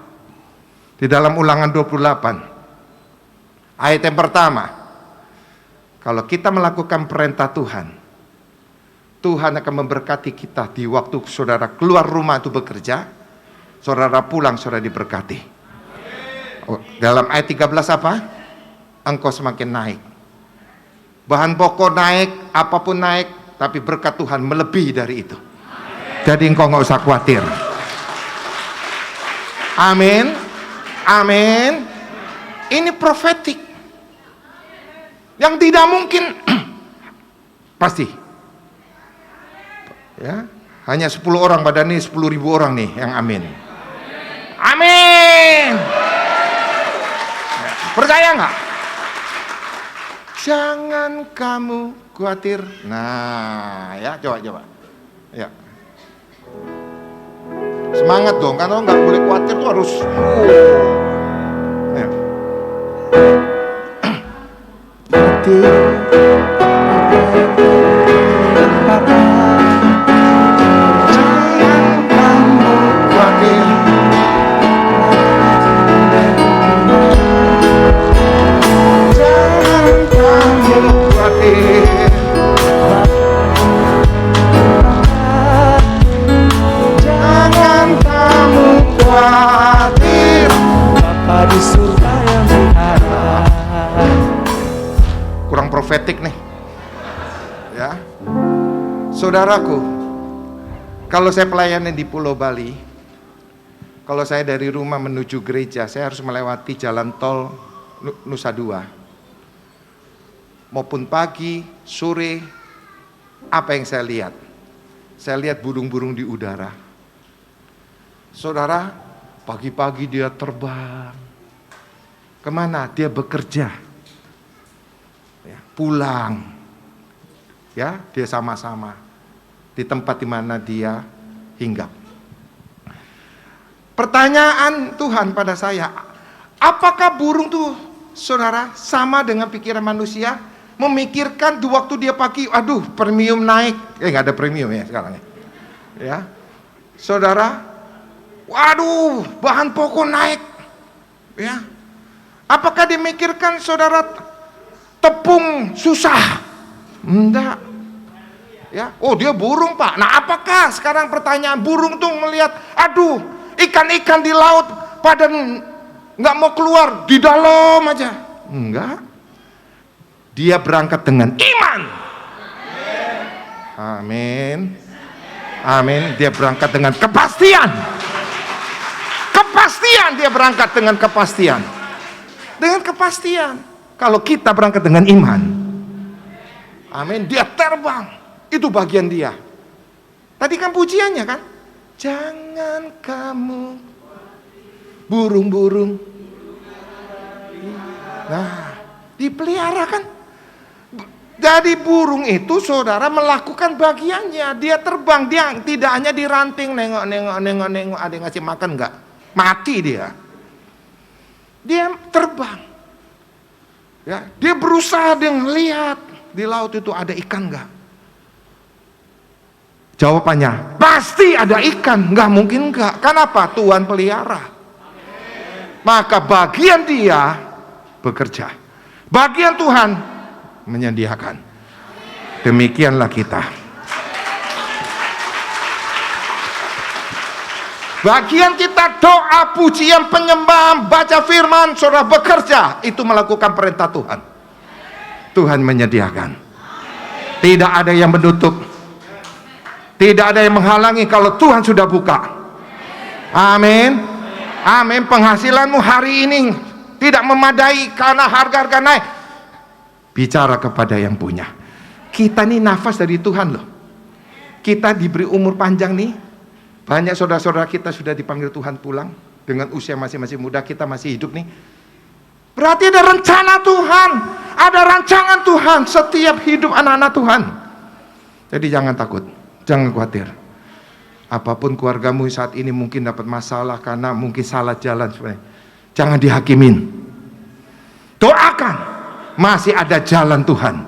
di dalam Ulangan 28 ayat yang pertama, kalau kita melakukan perintah Tuhan, Tuhan akan memberkati kita di waktu saudara keluar rumah itu bekerja, saudara pulang saudara diberkati. Dalam ayat 13 apa? Engkau semakin naik. Bahan pokok naik, apapun naik, tapi berkat Tuhan melebihi dari itu. Jadi engkau nggak usah khawatir. Amin. Amin. Ini profetik. Yang tidak mungkin pasti. Ya, hanya 10 orang pada ini 10.000 orang nih yang amin. Amin. Ya, percaya nggak? Jangan kamu khawatir. Nah, ya coba. Ya. Semangat dong, karena nggak boleh khawatir tuh harus. Ya. Kurang profetik nih, ya. Saudaraku, kalau saya pelayanan di Pulau Bali, kalau saya dari rumah menuju gereja, saya harus melewati jalan tol Nusa Dua. Maupun pagi, sore, apa yang saya lihat? Saya lihat burung-burung di udara. Saudara, pagi-pagi dia terbang. Kemana? Dia bekerja. Ya, pulang. Ya, dia sama-sama di tempat di mana dia hinggap. Pertanyaan Tuhan pada saya, apakah burung tuh, saudara, sama dengan pikiran manusia? Memikirkan di waktu dia pagi, aduh, premium naik. Nggak ada premium ya sekarang ya. Ya, saudara, waduh, bahan pokok naik. Ya, apakah dimikirkan saudara tepung susah? Enggak. Ya, oh dia burung Pak. Nah, apakah sekarang pertanyaan burung tuh melihat, aduh, ikan-ikan di laut pada nggak mau keluar, di dalam aja? Enggak. Dia berangkat dengan iman. Amin. Amin. Dia berangkat dengan kepastian. Kepastian, dia berangkat dengan kepastian. Dengan kepastian. Kalau kita berangkat dengan iman, amin, dia terbang. Itu bagian dia. Tadi kan pujiannya kan? Jangan kamu burung-burung. Nah, dipelihara kan. Jadi burung itu saudara melakukan bagiannya. Dia terbang, dia tidak hanya di ranting nengok, ada yang ngasih makan enggak? Mati dia. Dia terbang. Ya, dia berusaha, dia ngelihat di laut itu ada ikan enggak? Jawabannya, pasti ada ikan, enggak mungkin enggak. Kenapa? Tuhan pelihara. Maka bagian dia bekerja. Bagian Tuhan menyediakan. Demikianlah kita. Bagian kita doa, pujian, penyembahan, baca firman, saudara bekerja, itu melakukan perintah Tuhan. Tuhan menyediakan. Tidak ada yang menutup. Tidak ada yang menghalangi kalau Tuhan sudah buka. Amin. Amin. Penghasilanmu hari ini tidak memadai karena harga-harga naik. Bicara kepada yang punya. Kita nih nafas dari Tuhan loh. Kita diberi umur panjang nih. Banyak saudara-saudara kita sudah dipanggil Tuhan pulang. Dengan usia masing-masing muda, kita masih hidup nih. Berarti ada rencana Tuhan. Ada rancangan Tuhan setiap hidup anak-anak Tuhan. Jadi jangan takut. Jangan khawatir. Apapun keluargamu saat ini mungkin dapat masalah karena mungkin salah jalan. Jangan dihakimin. Doakan. Masih ada jalan Tuhan.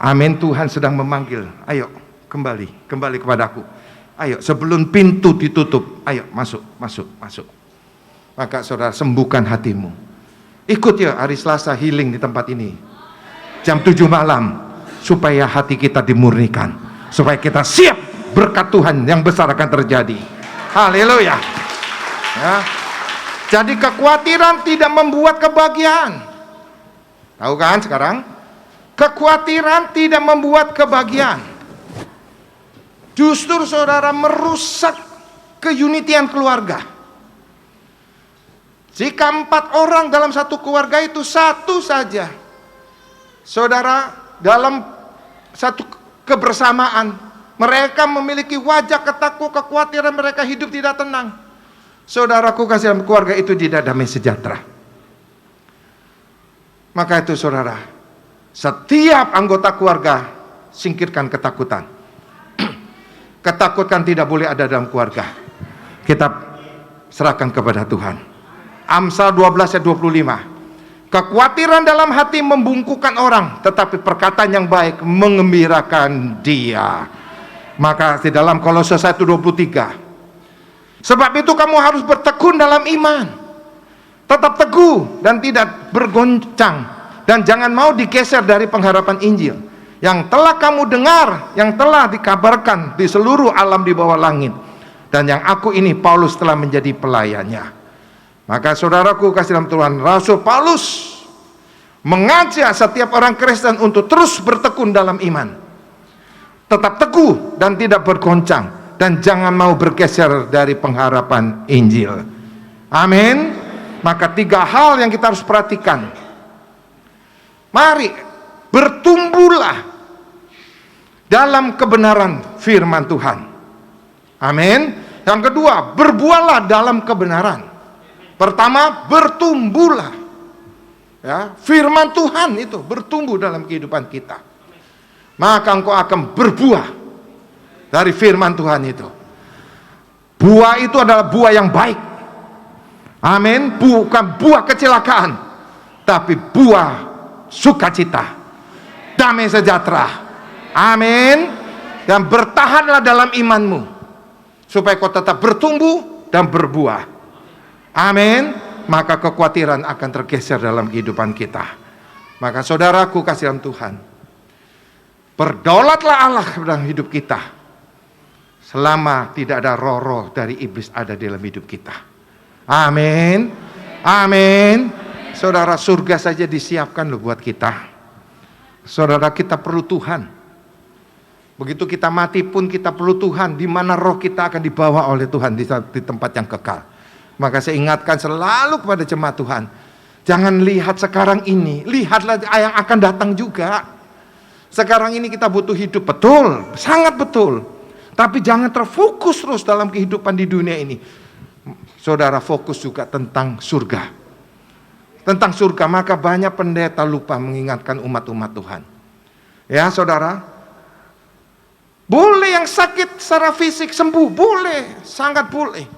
Amin. Tuhan sedang memanggil. Ayo kembali kepadaku. Ayo sebelum pintu ditutup, ayo masuk. Maka saudara sembuhkan hatimu. Ikut ya hari Selasa healing di tempat ini. Jam 7 malam. Supaya hati kita dimurnikan. Supaya kita siap berkat Tuhan yang besar akan terjadi. Haleluya. Ya. Jadi kekhawatiran tidak membuat kebahagiaan. Tahu kan sekarang? Kekhawatiran tidak membuat kebahagiaan. Justru saudara merusak keunitian keluarga. Jika 4 orang dalam satu keluarga itu satu saja, saudara, dalam satu kebersamaan, mereka memiliki wajah kekhawatiran, mereka hidup tidak tenang. Saudaraku kasih dalam keluarga itu tidak damai sejahtera. Maka itu saudara, setiap anggota keluarga singkirkan ketakutan. Ketakutan tidak boleh ada dalam keluarga. Kita serahkan kepada Tuhan. Amsal 12 ayat 25. Kekhawatiran dalam hati membungkukkan orang, tetapi perkataan yang baik mengembirakan dia. Maka di dalam Kolose 1:23. Sebab itu kamu harus bertekun dalam iman. Tetap teguh dan tidak bergoncang. Dan jangan mau digeser dari pengharapan Injil yang telah kamu dengar, yang telah dikabarkan di seluruh alam di bawah langit, dan yang aku ini Paulus telah menjadi pelayannya. Maka saudaraku kasih dalam Tuhan, Rasul Paulus mengajak setiap orang Kristen untuk terus bertekun dalam iman, tetap teguh dan tidak bergoncang, dan jangan mau bergeser dari pengharapan Injil. Amin. Maka 3 hal yang kita harus perhatikan. Mari bertumbuhlah dalam kebenaran firman Tuhan. Amin. Yang kedua, berbuahlah dalam kebenaran. Pertama, bertumbuhlah. Ya, firman Tuhan itu bertumbuh dalam kehidupan kita. Maka engkau akan berbuah dari firman Tuhan itu. Buah itu adalah buah yang baik. Amin. Bukan buah kecelakaan, tapi buah sukacita, damai sejahtera. Amin. Dan bertahanlah dalam imanmu supaya kau tetap bertumbuh dan berbuah. Amin. Maka kekhawatiran akan tergeser dalam kehidupan kita. Maka saudaraku kasih dalam Tuhan, berdaulatlah Allah dalam hidup kita selama tidak ada roh-roh dari iblis ada dalam hidup kita. Amin. Amin. Saudara, surga saja disiapkan loh buat kita. Saudara, kita perlu Tuhan. Begitu kita mati pun kita perlu Tuhan, di mana roh kita akan dibawa oleh Tuhan di tempat yang kekal. Maka saya ingatkan selalu kepada jemaat Tuhan, jangan lihat sekarang ini, lihatlah yang akan datang juga. Sekarang ini kita butuh hidup, betul, sangat betul. Tapi jangan terfokus terus dalam kehidupan di dunia ini. saudara fokus juga tentang surga. Tentang surga, maka banyak pendeta lupa mengingatkan umat-umat Tuhan. Ya saudara, boleh yang sakit secara fisik sembuh, boleh, sangat boleh.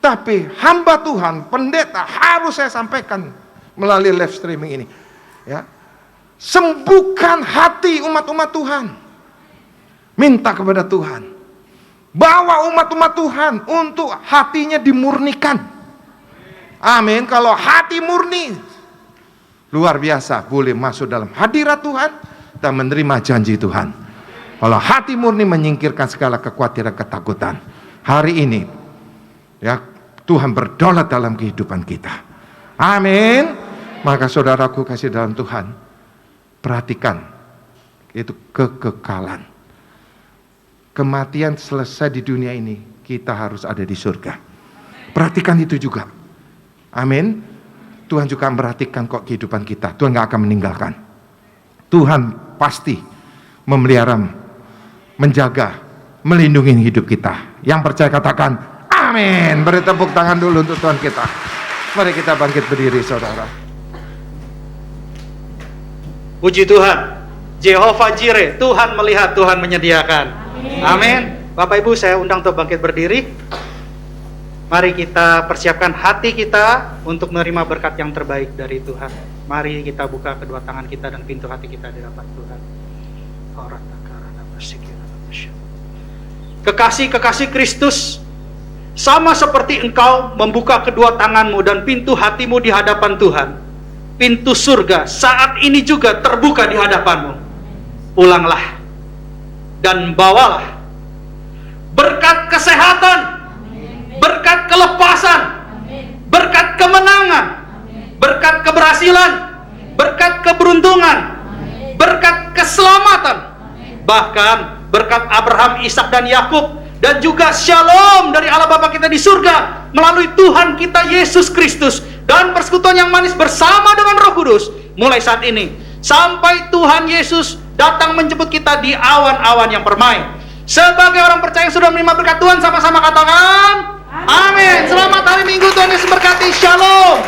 Tapi hamba Tuhan, pendeta harus saya sampaikan melalui live streaming ini. Ya, sembuhkan hati umat-umat Tuhan. Minta kepada Tuhan. Bawa umat-umat Tuhan untuk hatinya dimurnikan. Amin. Kalau hati murni, luar biasa, boleh masuk dalam hadirat Tuhan dan menerima janji Tuhan. Kalau hati murni menyingkirkan segala kekhawatiran, ketakutan. Hari ini, ya, Tuhan berdaulat dalam kehidupan kita. Amin. Maka saudaraku kasih dalam Tuhan, perhatikan, itu kekekalan. Kematian selesai di dunia ini, kita harus ada di surga. Perhatikan itu juga. Amin. Tuhan juga memperhatikan kok kehidupan kita. Tuhan gak akan meninggalkan. Tuhan pasti memelihara, menjaga, melindungi hidup kita. Yang percaya katakan amin. Beri tepuk tangan dulu untuk Tuhan kita. Mari kita bangkit berdiri saudara. Puji Tuhan. Jehovah Jireh, Tuhan melihat, Tuhan menyediakan. Amin. Bapak Ibu, saya undang untuk bangkit berdiri. Mari kita persiapkan hati kita untuk menerima berkat yang terbaik dari Tuhan. Mari kita buka kedua tangan kita dan pintu hati kita di hadapan Tuhan. Kekasih-kekasih Kristus, sama seperti engkau membuka kedua tanganmu dan pintu hatimu di hadapan Tuhan, pintu surga saat ini juga terbuka di hadapanmu. Pulanglah dan bawalah berkat kesehatan, berkat kelepasan, berkat kemenangan, berkat keberhasilan, berkat keberuntungan, berkat keselamatan, bahkan berkat Abraham, Ishak dan Yakub, dan juga shalom dari Allah Bapa kita di surga melalui Tuhan kita Yesus Kristus dan persekutuan yang manis bersama dengan Roh Kudus mulai saat ini sampai Tuhan Yesus datang menjemput kita di awan-awan yang permai. Sebagai orang percaya yang sudah menerima berkat Tuhan, sama-sama katakan amin. Selamat hari Minggu, Tuhan Yesus berkati. Shalom.